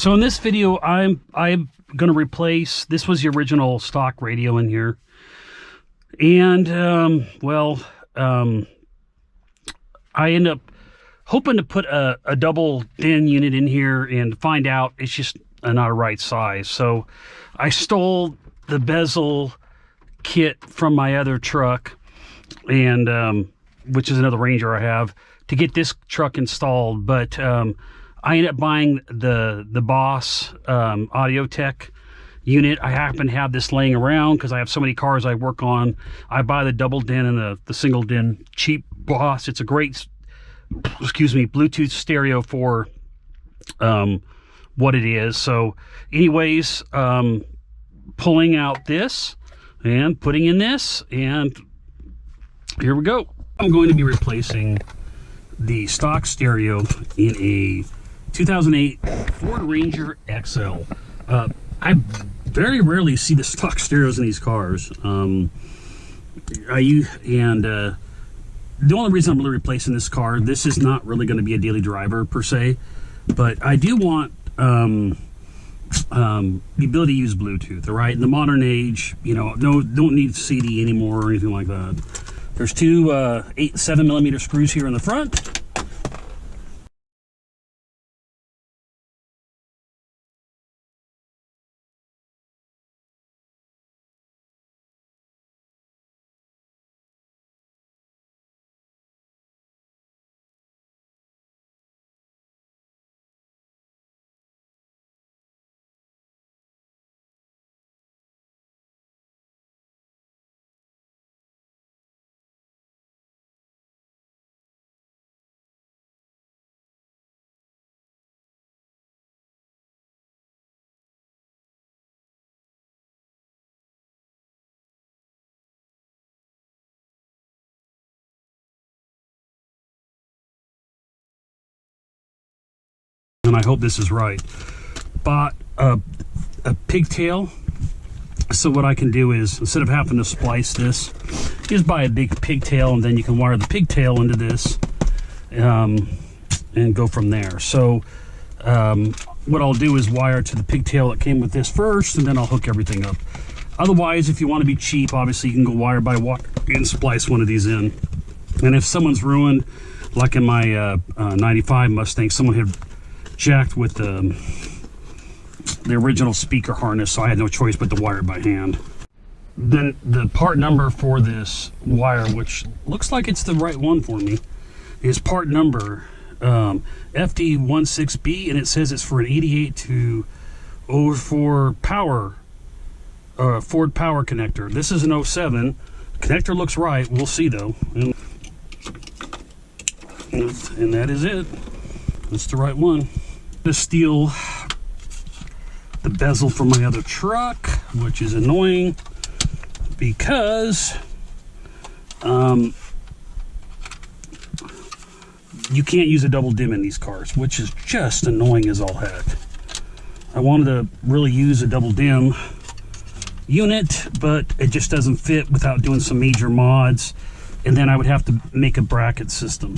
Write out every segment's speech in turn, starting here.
So in this video, I'm going to replace, this was the original stock radio in here. And, I end up hoping to put a double DIN unit in here and find out it's just not a right size. So I stole the bezel kit from my other truck, and which is another Ranger I have, to get this truck installed. But I ended up buying the Boss Audio Tech unit. I happen to have this laying around because I have so many cars I work on. I buy the double DIN and the single DIN cheap Boss. It's a great, Bluetooth stereo for what it is. So anyways, pulling out this and putting in this, and here we go. I'm going to be replacing the stock stereo in a 2008 Ford Ranger XL. I very rarely see the stock stereos in these cars. The only reason I'm really replacing this car, this is not really going to be a daily driver per se, but I do want the ability to use Bluetooth. All right, in the modern age, don't need CD anymore or anything like that. There's two 7mm screws here in the front. And I hope this is right. Bought a pigtail, so what I can do is, instead of having to splice this, just buy a big pigtail, and then you can wire the pigtail into this and go from there. So what I'll do is wire to the pigtail that came with this first, and then I'll hook everything up. Otherwise, if you want to be cheap, obviously you can go wire by wire and splice one of these in. And if someone's ruined, like in my 95 Mustang, someone had jacked with the original speaker harness, so I had no choice but to wire it by hand. Then the part number for this wire, which looks like it's the right one for me, is part number FD16B, and it says it's for an 88 to 04 power, Ford power connector. This is an 07. Connector looks right. We'll see though. And that is it. That's the right one. To steal the bezel from my other truck, which is annoying because you can't use a double DIM in these cars, which is just annoying as all heck. I wanted to really use a double DIM unit, but it just doesn't fit without doing some major mods, and then I would have to make a bracket system.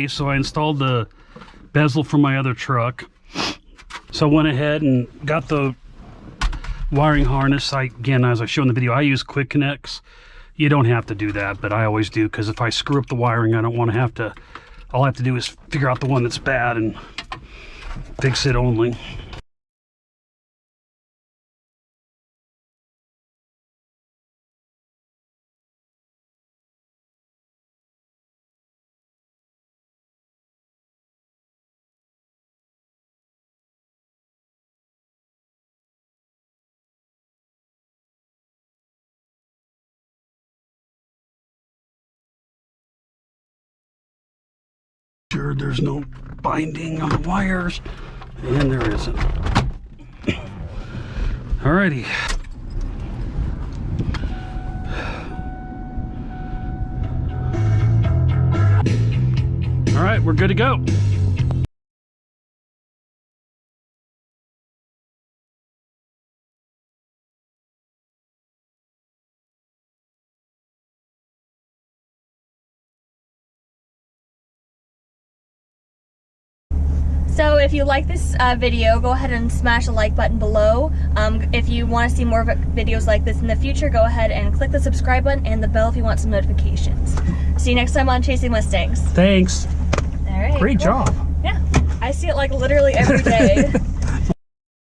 So I installed the bezel from my other truck. So I went ahead and got the wiring harness. Again, as I show in the video, I use quick connects. You don't have to do that, but I always do, because if I screw up the wiring, I don't want to have to. All I have to do is figure out the one that's bad and fix it only. Sure there's no binding on the wires, and there isn't. Alrighty. All right, we're good to go. So if you like this video, go ahead and smash the like button below. If you want to see more videos like this in the future, go ahead and click the subscribe button and the bell if you want some notifications. See you next time on Chasing Mustangs. Thanks. All right. Great job. Yeah, I see it like literally every day.